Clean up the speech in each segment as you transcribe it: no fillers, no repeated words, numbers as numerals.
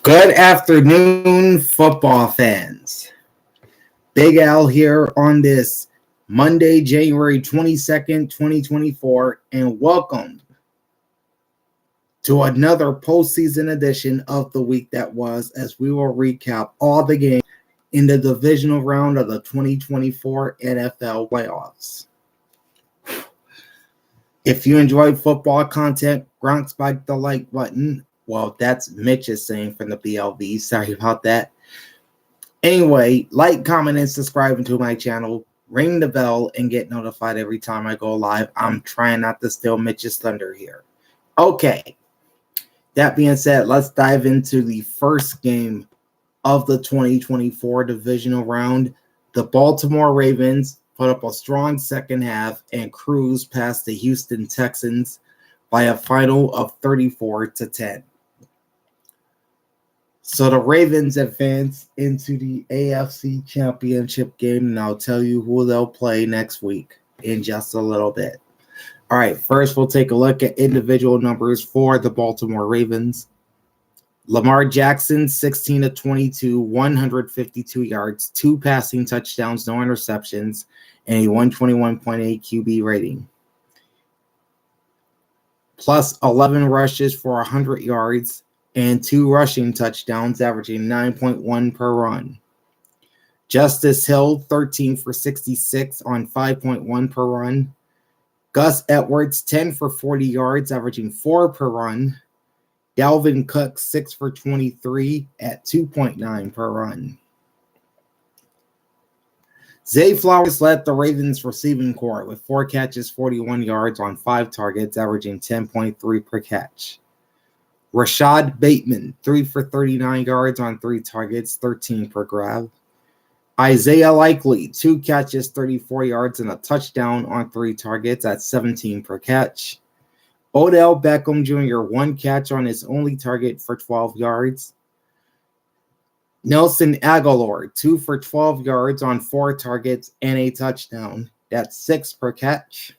Good afternoon, football fans. Big Al here on this Monday, January 22nd, 2024, and welcome to another postseason edition of the week that was, as we will recap all the games in the divisional round of the 2024 NFL playoffs. If you enjoyed football content, Gronk spiked the like button. Well, that's Mitch's saying from the BLV. Sorry about that. Anyway, like, comment, and subscribe to my channel. Ring the bell and get notified every time I go live. I'm trying not to steal Mitch's thunder here. Okay. That being said, let's dive into the first game of the 2024 divisional round. The Baltimore Ravens put up a strong second half and cruised past the Houston Texans by a final of 34-10. So the Ravens advance into the AFC Championship game, and I'll tell you who they'll play next week in just a little bit. All right, first we'll take a look at individual numbers for the Baltimore Ravens. Lamar Jackson, 16-22, 152 yards, 2 passing touchdowns, no interceptions, and a 121.8 QB rating. Plus 11 rushes for 100 yards and 2 rushing touchdowns, averaging 9.1 per run. Justice Hill, 13 for 66 on 5.1 per run. Gus Edwards, 10 for 40 yards, averaging 4 per run. Dalvin Cook, 6 for 23 at 2.9 per run. Zay Flowers led the Ravens receiving corps with 4 catches, 41 yards on 5 targets, averaging 10.3 per catch. Rashad Bateman, 3 for 39 yards on 3 targets, 13 per grab. Isaiah Likely, 2 catches, 34 yards, and a touchdown on 3 targets at 17 per catch. Odell Beckham Jr., 1 catch on his only target for 12 yards. Nelson Aguilar, 2 for 12 yards on 4 targets and a touchdown. That's 6 per catch.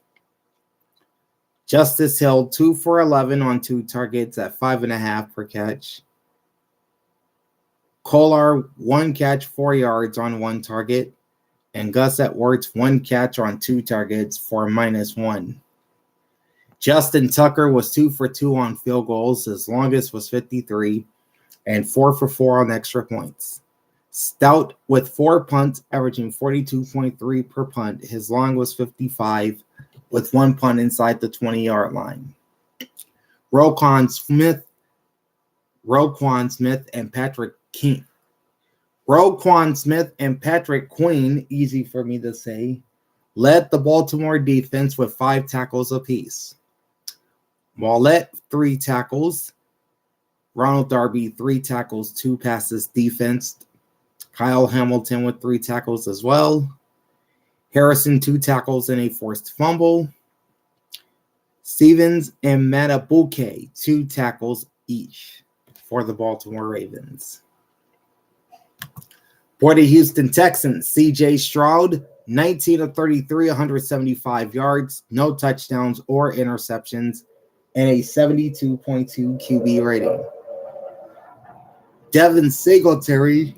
Justice Hill, 2 for 11 on 2 targets at 5.5 per catch. Kolar, 1 catch, 4 yards on 1 target. And Gus Edwards, 1 catch on 2 targets for -1. Justin Tucker was 2 for 2 on field goals. His longest was 53. And 4 for 4 on extra points. Stout with 4 punts, averaging 42.3 per punt. His long was 55, with 1 punt inside the 20-yard line. Roquan Smith and Patrick Queen, easy for me to say, led the Baltimore defense with 5 tackles apiece. Mollett, 3 tackles. Ronald Darby, 3 tackles, 2 passes defense. Kyle Hamilton with 3 tackles as well. Harrison, 2 tackles and a forced fumble. Stevens and Matabuke, 2 tackles each for the Baltimore Ravens. For the Houston Texans, C.J. Stroud, 19-33, 175 yards, no touchdowns or interceptions, and a 72.2 QB rating. Devin Singletary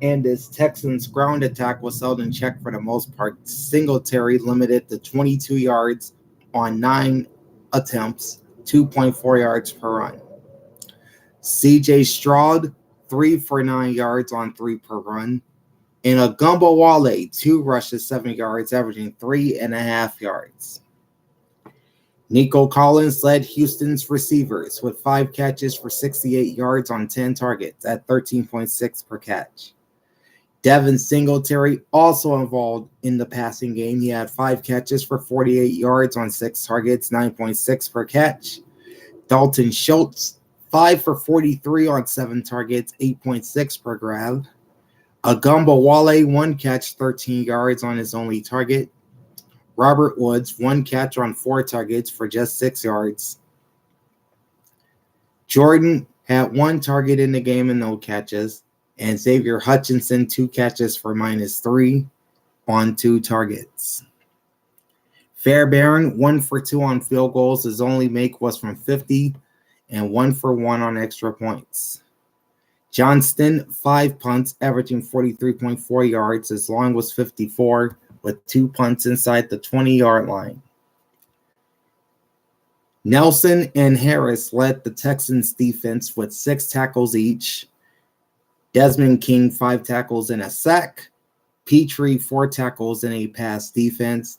and his Texans ground attack was held in check for the most part. Singletary limited to 22 yards on 9 attempts, 2.4 yards per run. C.J. Stroud, 3 for 9 yards on 3 per run. And Agumba Wale, 2 rushes, 7 yards, averaging 3.5 yards. Nico Collins led Houston's receivers with 5 catches for 68 yards on 10 targets at 13.6 per catch. Devin Singletary also involved in the passing game. He had 5 catches for 48 yards on 6 targets, 9.6 per catch. Dalton Schultz, 5 for 43 on 7 targets, 8.6 per grab. Agumba Wale, 1 catch, 13 yards on his only target. Robert Woods, 1 catch on 4 targets for just 6 yards. Jordan had 1 target in the game and no catches. And Xavier Hutchinson, 2 catches for -3 on 2 targets. Fairbairn, 1 for 2 on field goals. His only make was from 50 and 1 for 1 on extra points. Johnston, 5 punts, averaging 43.4 yards. His long was 54, with 2 punts inside the 20-yard line. Nelson and Harris led the Texans defense with 6 tackles each. Desmond King, 5 tackles and a sack. Petrie, 4 tackles and a pass defense.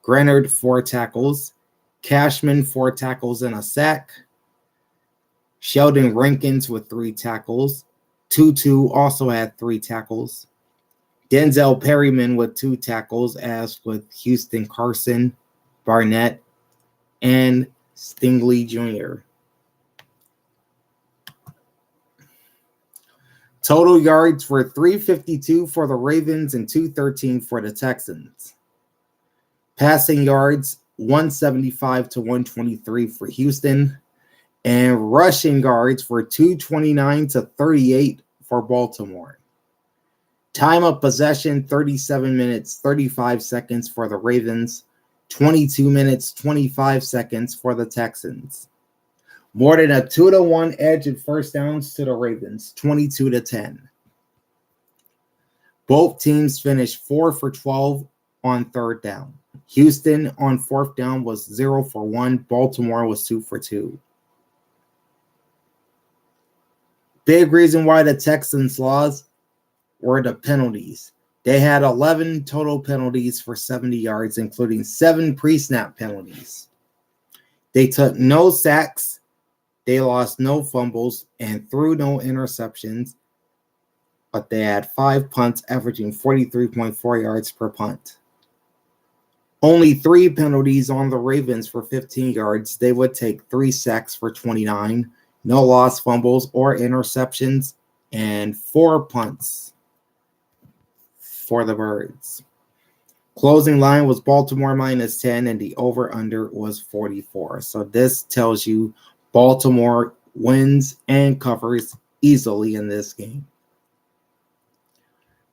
Grenard, 4 tackles. Cashman, 4 tackles and a sack. Sheldon Rankins with 3 tackles. Tutu also had 3 tackles. Denzel Perryman with 2 tackles, as with Houston Carson, Barnett, and Stingley Jr. Total yards were 352 for the Ravens and 213 for the Texans. Passing yards, 175 to 123 for Houston. And rushing yards were 229 to 38 for Baltimore. Time of possession, 37 minutes, 35 seconds for the Ravens, 22 minutes, 25 seconds for the Texans. More than a 2-1 edge in first downs to the Ravens, 22-10. Both teams finished 4 for 12 on third down. Houston on fourth down was 0 for 1. Baltimore was 2 for 2. Big reason why the Texans lost were the penalties. They had 11 total penalties for 70 yards, including 7 pre-snap penalties. They took no sacks, they lost no fumbles, and threw no interceptions, but they had 5 punts, averaging 43.4 yards per punt. Only 3 penalties on the Ravens for 15 yards. They would take 3 sacks for 29, no lost fumbles or interceptions, and 4 punts for the Birds. Closing line was Baltimore -10, and the over-under was 44. So this tells you Baltimore wins and covers easily in this game.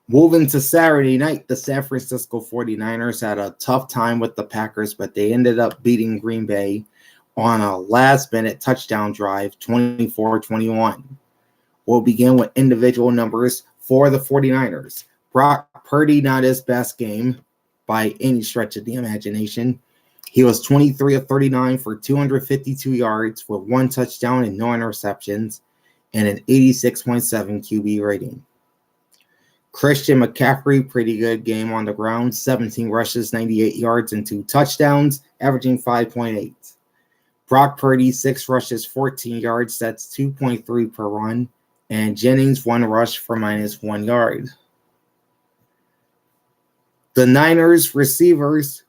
Moving to Saturday night, the San Francisco 49ers had a tough time with the Packers, but they ended up beating Green Bay on a last-minute touchdown drive, 24-21. We'll begin with individual numbers for the 49ers. Brock Purdy, not his best game by any stretch of the imagination. He was 23 of 39 for 252 yards with 1 touchdown and no interceptions and an 86.7 QB rating. Christian McCaffrey, pretty good game on the ground, 17 rushes, 98 yards, and 2 touchdowns, averaging 5.8. Brock Purdy, 6 rushes, 14 yards, that's 2.3 per run, and Jennings, 1 rush for -1 yard. The Niners receivers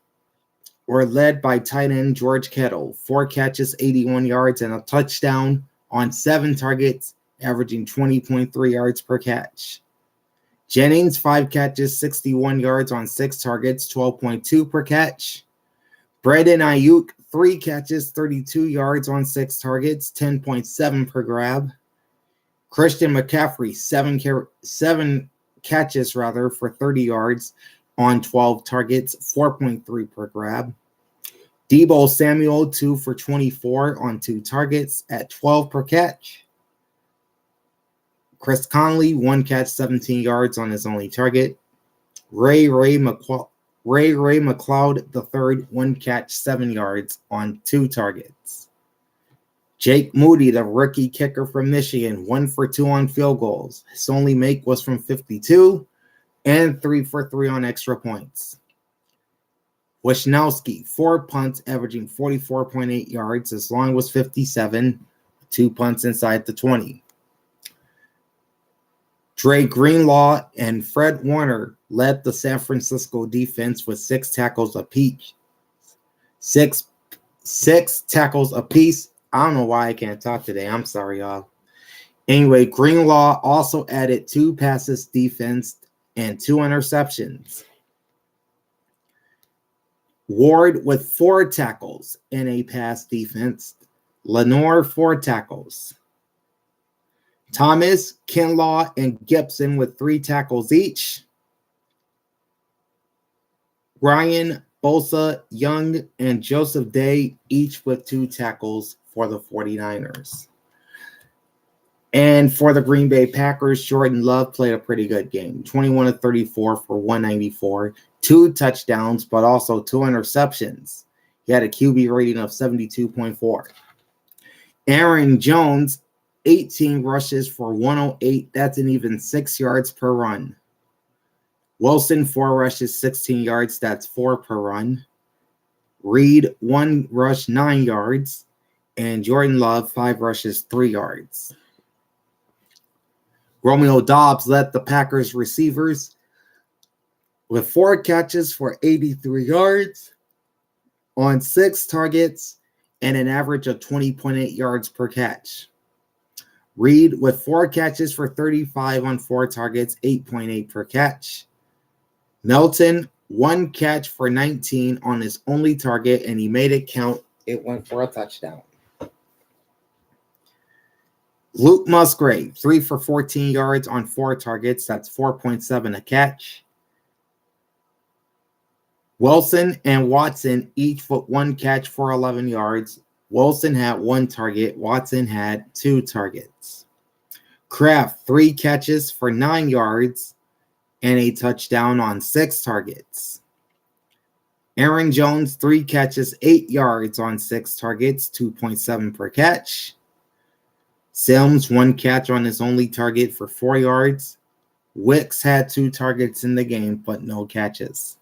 were led by tight end George Kittle, 4 catches, 81 yards, and a touchdown on 7 targets, averaging 20.3 yards per catch. Jennings, 5 catches, 61 yards on 6 targets, 12.2 per catch. Brandon Ayuk, 3 catches, 32 yards on 6 targets, 10.7 per grab. Christian McCaffrey, 7 catches for 30 yards on 12 targets, 4.3 per grab. Deebo Samuel, 2 for 24 on 2 targets at 12 per catch. Chris Conley, 1 catch, 17 yards on his only target. Ray McLeod III, 1 catch, 7 yards on 2 targets. Jake Moody, the rookie kicker from Michigan, 1 for 2 on field goals. His only make was from 52 and 3 for 3 on extra points. Wisnowski, 4 punts, averaging 44.8 yards. His long was 57, 2 punts inside the 20. Dre Greenlaw and Fred Warner led the San Francisco defense with 6 tackles apiece. Six tackles apiece. I don't know why I can't talk today. I'm sorry, y'all. Anyway, Greenlaw also added 2 passes defense and 2 interceptions. Ward with 4 tackles in a pass defense. Lenore, 4 tackles. Thomas, Kinlaw, and Gibson with 3 tackles each. Ryan, Bosa, Young, and Joseph Day each with 2 tackles for the 49ers. And for the Green Bay Packers, Jordan Love played a pretty good game. 21 of 34 for 194, 2 touchdowns, but also 2 interceptions. He had a QB rating of 72.4. Aaron Jones, 18 rushes for 108. That's an even 6 yards per run. Wilson, 4 rushes, 16 yards. That's 4 per run. Reed, 1 rush, 9 yards. And Jordan Love, 5 rushes, 3 yards. Romeo Doubs led the Packers receivers with 4 catches for 83 yards on 6 targets and an average of 20.8 yards per catch. Reed with 4 catches for 35 on 4 targets, 8.8 per catch. Melton, 1 catch for 19 on his only target, and he made it count. It went for a touchdown. Luke Musgrave, 3 for 14 yards on 4 targets. That's 4.7 a catch. Wilson and Watson each with 1 catch for 11 yards. Wilson had 1 target. Watson had 2 targets. Kraft, 3 catches for 9 yards and a touchdown on 6 targets. Aaron Jones, 3 catches, 8 yards on 6 targets, 2.7 per catch. Sims, 1 catch on his only target for 4 yards. Wicks had 2 targets in the game, but no catches.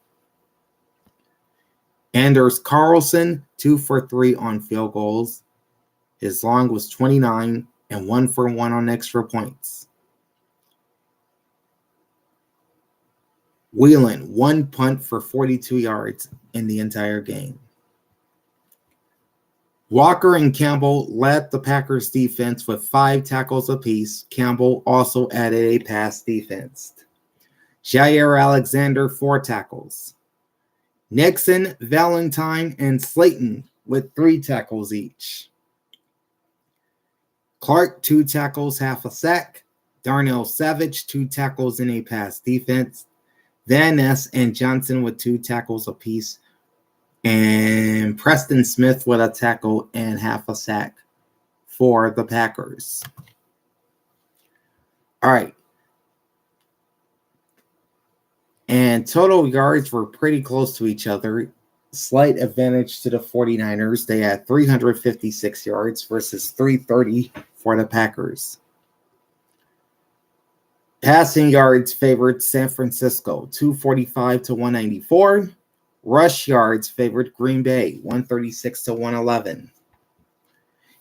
Anders Carlson, 2 for 3 on field goals. His long was 29 and 1 for 1 on extra points. Whelan, 1 punt for 42 yards in the entire game. Walker and Campbell led the Packers defense with 5 tackles apiece. Campbell also added a pass defense. Jair Alexander, 4 tackles. Nixon, Valentine, and Slayton with 3 tackles each. Clark, 2 tackles, half a sack. Darnell Savage, 2 tackles in a pass defense. Van Ness and Johnson with 2 tackles apiece. And Preston Smith with a tackle and half a sack for the Packers. All right. And total yards were pretty close to each other. Slight advantage to the 49ers. They had 356 yards versus 330 for the Packers. Passing yards favored San Francisco, 245 to 194. Rush yards favored Green Bay, 136 to 111.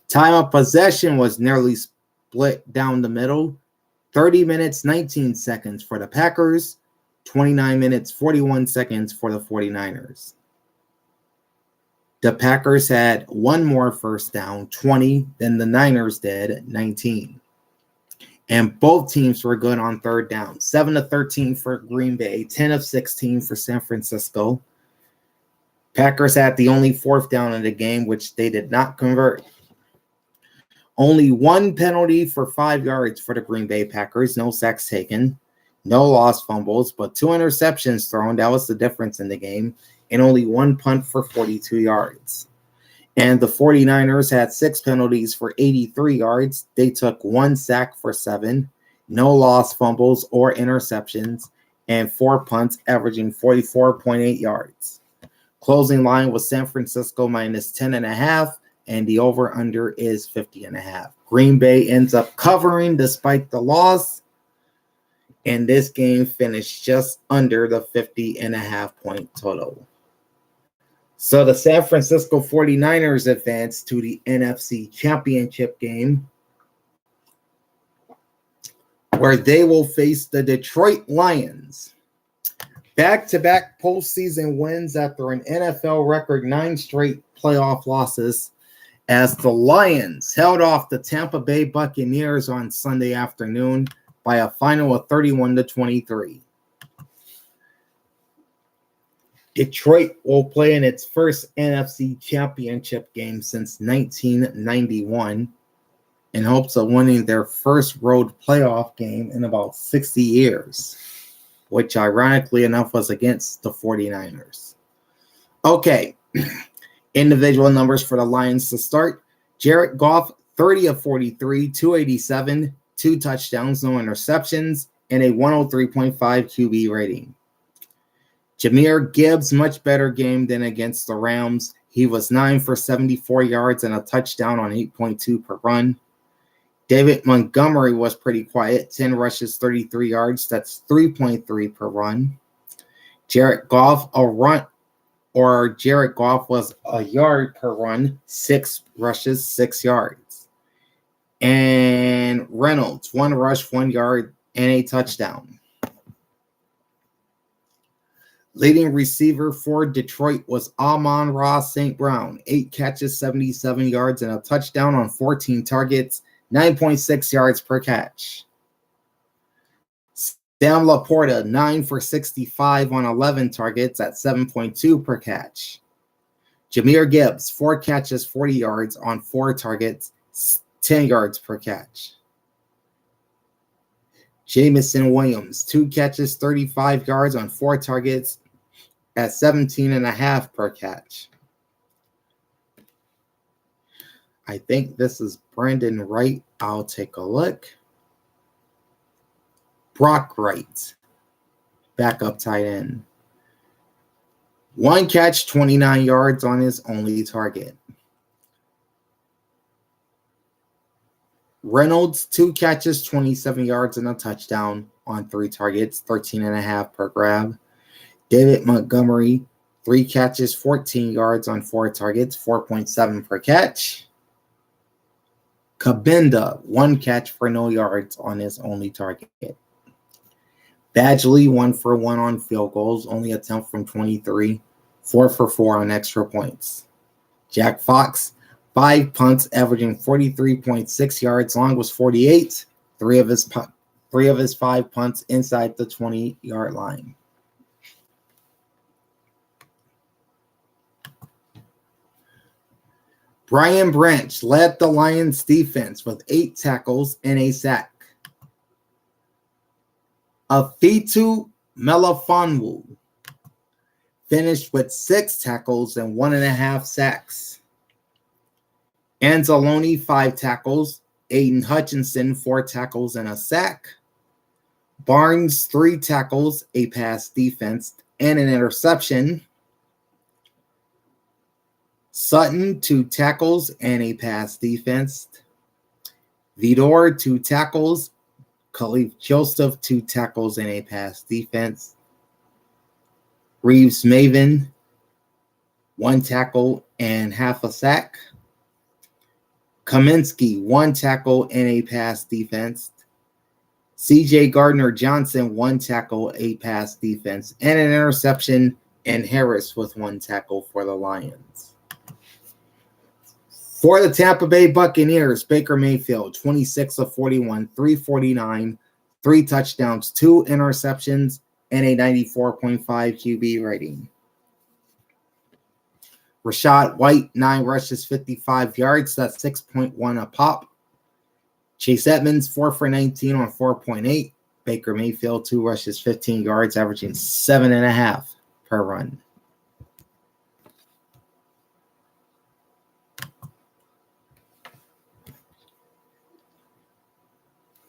Time of possession was nearly split down the middle. 30 minutes, 19 seconds for the Packers. 29 minutes, 41 seconds for the 49ers. The Packers had 1 more first down, 20, than the Niners did, 19. And both teams were good on third down. 7 of 13 for Green Bay, 10 of 16 for San Francisco. Packers had the only 4th down in the game, which they did not convert. Only 1 penalty for 5 yards for the Green Bay Packers. No sacks taken. No lost fumbles, but 2 interceptions thrown. That was the difference in the game. And only 1 punt for 42 yards. And the 49ers had 6 penalties for 83 yards. They took 1 sack for 7. No lost fumbles or interceptions. And 4 punts, averaging 44.8 yards. Closing line was San Francisco minus 10.5, and the over-under is 50.5. Green Bay ends up covering despite the loss, and this game finished just under the 50.5 point total. So the San Francisco 49ers advance to the NFC Championship game, where they will face the Detroit Lions. Back-to-back postseason wins after an NFL record 9 straight playoff losses, as the Lions held off the Tampa Bay Buccaneers on Sunday afternoon by a final of 31-23. Detroit will play in its first NFC Championship game since 1991 in hopes of winning their first road playoff game in about 60 years. Which ironically enough was against the 49ers. Okay, individual numbers for the Lions to start. Jared Goff, 30 of 43, 287, 2 touchdowns, no interceptions, and a 103.5 QB rating. Jahmyr Gibbs, much better game than against the Rams. He was 9 for 74 yards and a touchdown on 8.2 per run. David Montgomery was pretty quiet, 10 rushes, 33 yards. That's 3.3 per run. Jared Goff, Jared Goff was a yard per run, 6 rushes, 6 yards. And Reynolds, 1 rush, 1 yard, and a touchdown. Leading receiver for Detroit was Amon-Ra St. Brown, 8 catches, 77 yards, and a touchdown on 14 targets, 9.6 yards per catch. Sam Laporta, 9 for 65 on 11 targets at 7.2 per catch. Jahmyr Gibbs, 4 catches, 40 yards on 4 targets, 10 yards per catch. Jamison Williams, 2 catches, 35 yards on 4 targets at 17.5 per catch. I think this is Brandon Wright. I'll take a look. Brock Wright, backup tight end. 1 catch, 29 yards on his only target. Reynolds, 2 catches, 27 yards and a touchdown on 3 targets, 13.5 per grab. David Montgomery, 3 catches, 14 yards on 4 targets, 4.7 per catch. Kabinda, 1 catch for no yards on his only target. Badgley, 1 for 1 on field goals, only attempt from 23, 4 for 4 on extra points. Jack Fox, 5 punts, averaging 43.6 yards. Long was 48. 3 of his 5 punts inside the 20-yard line. Brian Branch led the Lions defense with 8 tackles and a sack. Afitu Melifonwu finished with 6 tackles and 1.5 sacks. Anzalone, 5 tackles. Aiden Hutchinson, 4 tackles and a sack. Barnes, 3 tackles, a pass defense, and an interception. Sutton, 2 tackles and a pass defense. Vidor, 2 tackles. Khalif Joseph, 2 tackles and a pass defense. Reeves Maven, 1 tackle and half a sack. Kaminsky, 1 tackle and a pass defense. CJ Gardner-Johnson, 1 tackle, a pass defense, and an interception, and Harris with 1 tackle for the Lions. For the Tampa Bay Buccaneers, Baker Mayfield, 26 of 41, 349, 3 touchdowns, 2 interceptions, and a 94.5 QB rating. Rachaad White, 9 rushes, 55 yards. That's 6.1 a pop. Chase Edmonds, 4 for 19 on 4.8. Baker Mayfield, 2 rushes, 15 yards, averaging 7.5 per run.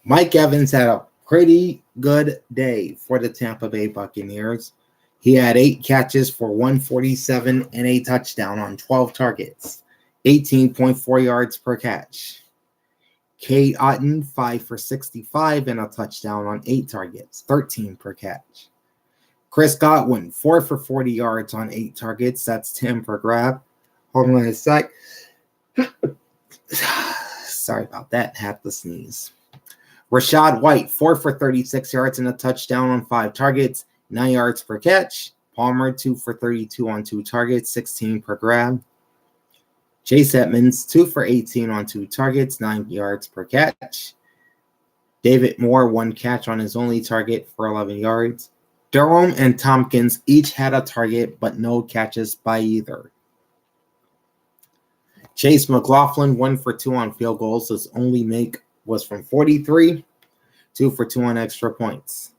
Mike Evans had a pretty good day for the Tampa Bay Buccaneers. He had 8 catches for 147 and a touchdown on 12 targets, 18.4 yards per catch. Cade Otton, 5 for 65 and a touchdown on 8 targets, 13 per catch. Chris Godwin, 4 for 40 yards on 8 targets. That's 10 per grab. Hold on a sec. Sorry about that. Had to sneeze. Rachaad White, 4 for 36 yards and a touchdown on 5 targets, 9 yards per catch. Palmer, 2 for 32 on 2 targets, 16 per grab. Chase Edmonds, 2 for 18 on 2 targets, 9 yards per catch. David Moore, 1 catch on his only target for 11 yards. Durham and Tompkins each had a target, but no catches by either. Chase McLaughlin, 1 for 2 on field goals. His only make was from 43, 2 for 2 on extra points.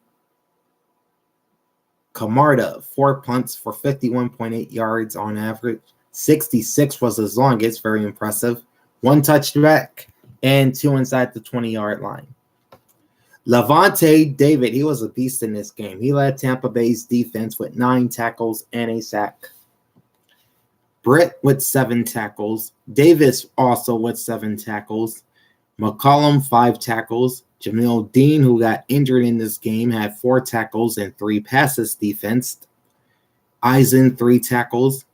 Camarda, 4 punts for 51.8 yards on average. 66 was his longest, very impressive. 1 touchback, and 2 inside the 20-yard line. Levante David, he was a beast in this game. He led Tampa Bay's defense with 9 tackles and a sack. Britt with 7 tackles. Davis also with 7 tackles. McCollum, 5 tackles. Jamil Dean, who got injured in this game, had 4 tackles and 3 passes defensed. Eisen, 3 tackles.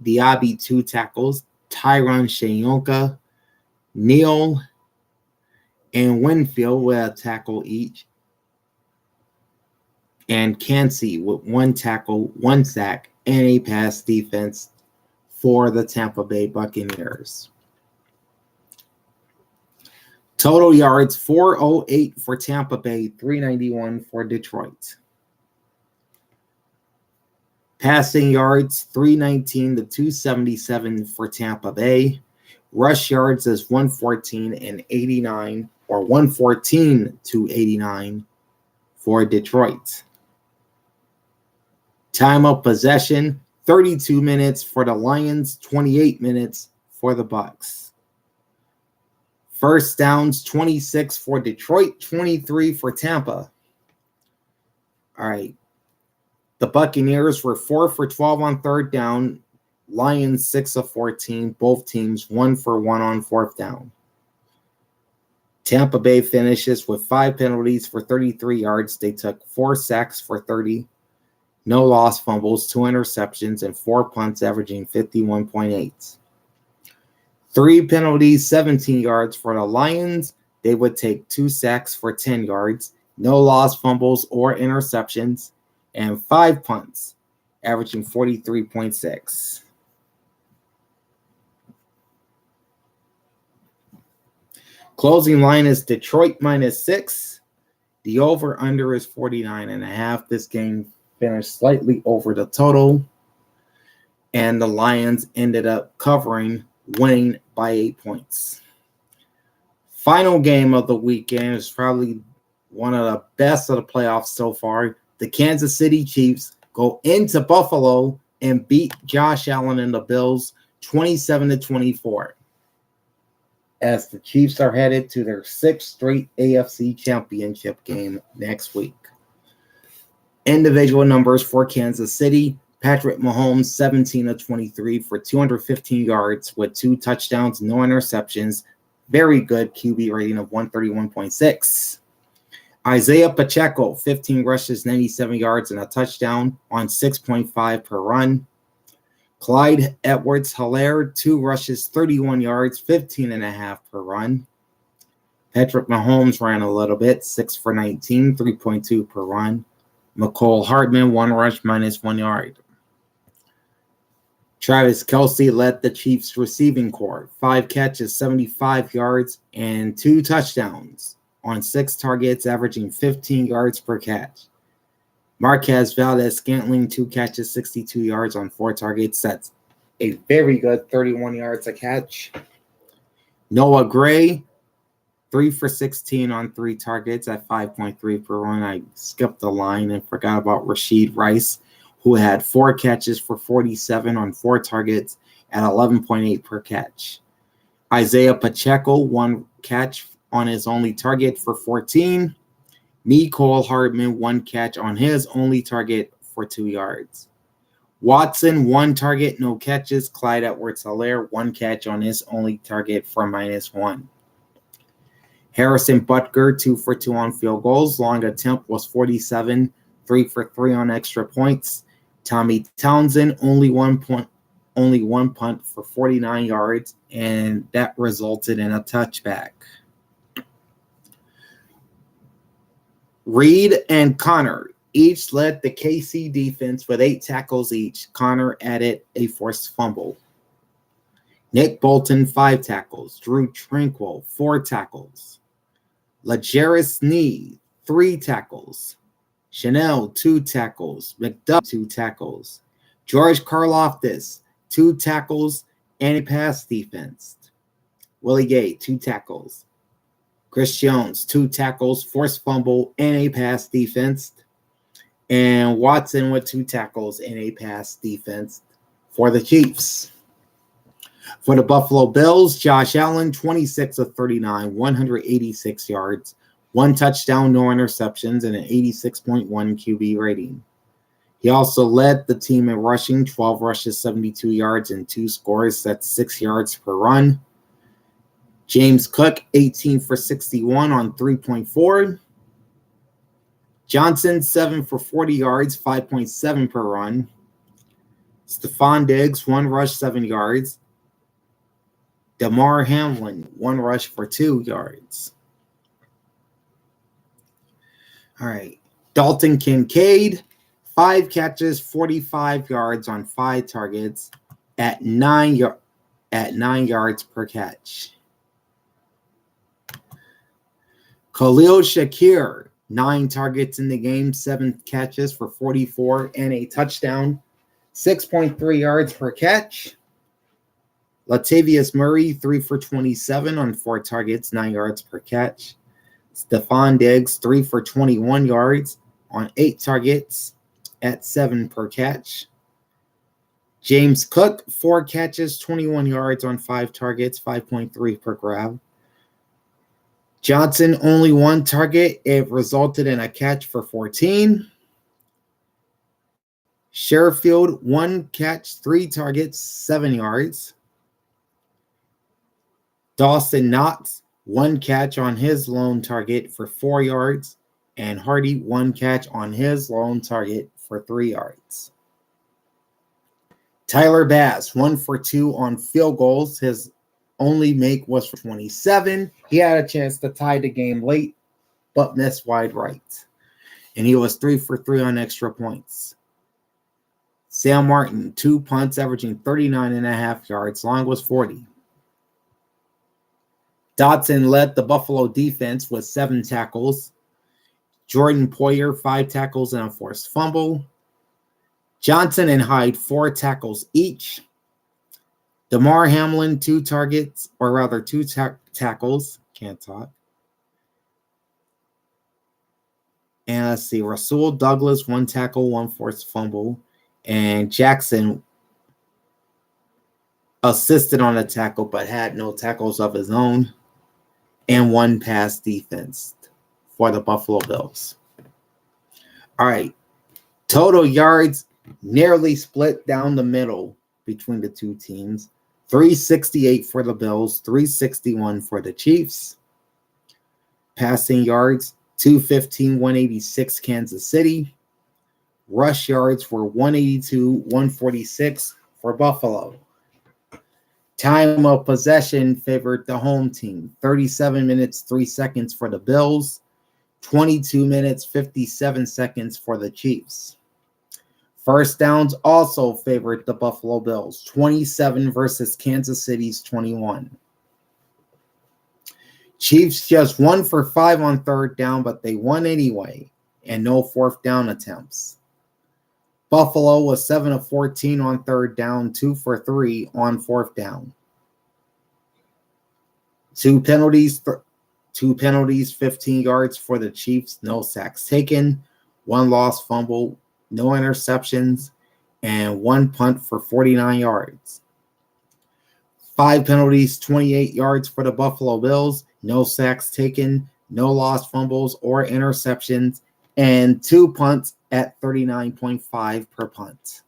Diaby, 2 tackles. Tyron Shayonka, Neal, and Winfield with a tackle each. And Cansey with 1 tackle, 1 sack, and a pass defense for the Tampa Bay Buccaneers. Total yards, 408 for Tampa Bay, 391 for Detroit. Passing yards, 319 to 277 for Tampa Bay. Rush yards is 114 and 89, or 114 to 89 for Detroit. Time of possession, 32 minutes for the Lions, 28 minutes for the Bucs. First downs, 26 for Detroit, 23 for Tampa. All right. The Buccaneers were 4 for 12 on third down. Lions 6 of 14. Both teams 1 for 1 on fourth down. Tampa Bay finishes with 5 penalties for 33 yards. They took 4 sacks for 30. No lost fumbles, 2 interceptions, and 4 punts, averaging 51.8. 3 penalties, 17 yards for the Lions. They would take 2 sacks for 10 yards. No lost fumbles or interceptions. And 5 punts, averaging 43.6. Closing line is Detroit -6. The over-under is 49.5. This game finished slightly over the total. And the Lions ended up winning by 8 points. Final game of the weekend is probably one of the best of the playoffs so far. The Kansas City Chiefs go into Buffalo and beat Josh Allen and the Bills 27-24. As the Chiefs are headed to their 6th straight AFC Championship game next week. Individual numbers for Kansas City. Patrick Mahomes, 17-23 for 215 yards with 2 touchdowns, no interceptions. Very good QB rating of 131.6. Isaiah Pacheco, 15 rushes, 97 yards, and a touchdown on 6.5 per run. Clyde Edwards-Helaire, 2 rushes, 31 yards, 15.5 per run. Patrick Mahomes ran a little bit, 6 for 19, 3.2 per run. McCole Hardman, 1 rush, -1 yard. Travis Kelce led the Chiefs receiving corps, 5 catches, 75 yards, and 2 touchdowns on 6 targets, averaging 15 yards per catch. Marquez Valdes-Scantling, 2 catches, 62 yards on 4 targets. That's a very good 31 yards a catch. Noah Gray, 3 for 16 on 3 targets at 5.3 per run. I skipped the line and forgot about Rashid Rice, who had 4 catches for 47 on 4 targets at 11.8 per catch. Isaiah Pacheco, 1 catch on his only target for 14. Mecole Hardman, 1 catch on his only target for 2 yards. Watson, 1 target, no catches. Clyde Edwards-Helaire, 1 catch on his only target for -1. Harrison Butker, 2 for 2 on field goals. Long attempt was 47, 3 for 3 on extra points. Tommy Townsend, only one punt for 49 yards, and that resulted in a touchback. Reed and Connor each led the KC defense with 8 tackles each. Connor added a forced fumble. Nick Bolton, 5 tackles. Drew Tranquil, 4 tackles. L'Jarius Sneed, 3 tackles. Chanel, 2 tackles. McDuff, 2 tackles. George Karlaftis, 2 tackles and a pass defense. Willie Gay, 2 tackles. Chris Jones, 2 tackles, forced fumble, and a pass defense. And Watson with 2 tackles and a pass defense for the Chiefs. For the Buffalo Bills, Josh Allen, 26 of 39, 186 yards, 1 touchdown, no interceptions, and an 86.1 QB rating. He also led the team in rushing, 12 rushes, 72 yards, and 2 scores. That's 6 yards per run. James Cook, 18 for 61 on 3.4. Johnson, 7 for 40 yards, 5.7 per run. Stephon Diggs, 1 rush, 7 yards. Damar Hamlin, 1 rush for 2 yards. All right. Dalton Kincaid, 5 catches, 45 yards on 5 targets at 9 yards per catch. Khalil Shakir, 9 targets in the game, 7 catches for 44 and a touchdown, 6.3 yards per catch. Latavius Murray, 3 for 27 on 4 targets, 9 yards per catch. Stephon Diggs, 3 for 21 yards on 8 targets at 7 per catch. James Cook, 4 catches, 21 yards on 5 targets, 5.3 per grab. Johnson, only 1 target. It resulted in a catch for 14. Sherfield, 1 catch, 3 targets, 7 yards. Dawson Knox, 1 catch on his lone target for 4 yards. And Hardy, 1 catch on his lone target for 3 yards. Tyler Bass, 1 for 2 on field goals. His only make was for 27. He had a chance to tie the game late, but missed wide right. And he was 3 for 3 on extra points. Sam Martin, 2 punts, averaging 39.5 yards. Long was 40. Dotson led the Buffalo defense with 7 tackles. Jordan Poyer, 5 tackles and a forced fumble. Johnson and Hyde, 4 tackles each. Damar Hamlin, 2 targets, or rather 2 tackles. Can't talk. And let's see, Rasul Douglas, 1 tackle, 1 forced fumble. And Jackson assisted on a tackle, but had no tackles of his own. And 1 pass defense for the Buffalo Bills. All right. Total yards nearly split down the middle between the two teams. 368 for the Bills, 361 for the Chiefs. Passing yards, 215, 186 Kansas City. Rush yards were 182, 146 for Buffalo. Time of possession favored the home team. 37 minutes, 3 seconds for the Bills. 22 minutes, 57 seconds for the Chiefs. First downs also favored the Buffalo Bills. 27 versus Kansas City's 21. Chiefs just 1 for 5 on 3rd down, but they won anyway, and no 4th down attempts. Buffalo was 7 of 14 on 3rd down, 2 for 3 on 4th down. 2 penalties, 15 yards for the Chiefs, no sacks taken, 1 lost fumble, no interceptions, and 1 punt for 49 yards. 5 penalties, 28 yards for the Buffalo Bills, no sacks taken, no lost fumbles or interceptions, and 2 punts at 39.5 per punt.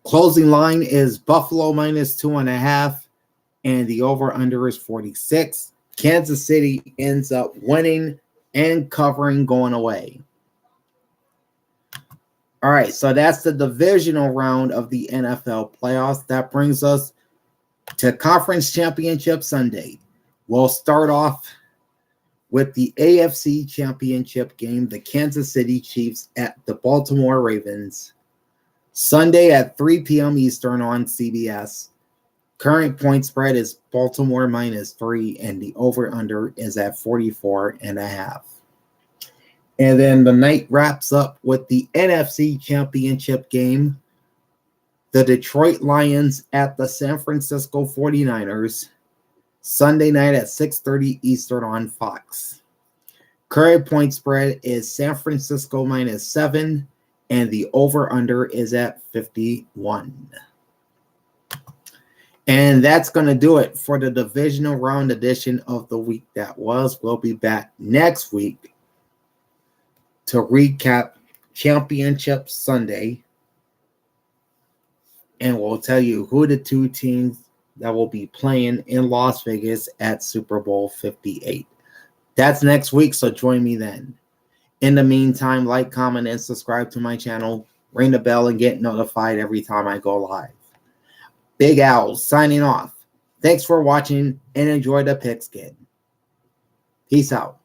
Closing line is Buffalo minus 2.5, and the over-under is 46. Kansas City ends up winning and covering going away. All right, so that's the divisional round of the NFL playoffs. That brings us to Conference Championship Sunday. We'll start off with the AFC Championship game, the Kansas City Chiefs at the Baltimore Ravens. Sunday at 3 p.m. Eastern on CBS. Current point spread is Baltimore minus 3, and the over-under is at 44.5. And then the night wraps up with the NFC Championship game. The Detroit Lions at the San Francisco 49ers. Sunday night at 6:30 Eastern on Fox. Current point spread is San Francisco minus 7, and the over-under is at 51. And that's going to do it for the divisional round edition of the week that was. We'll be back next week to recap Championship Sunday, and we'll tell you who the two teams that will be playing in Las Vegas at Super Bowl 58. That's next week, so join me then. In the meantime, like, comment, and subscribe to my channel. Ring the bell and get notified every time I go live. Big Owl signing off. Thanks for watching and enjoy the pigskin. Peace out.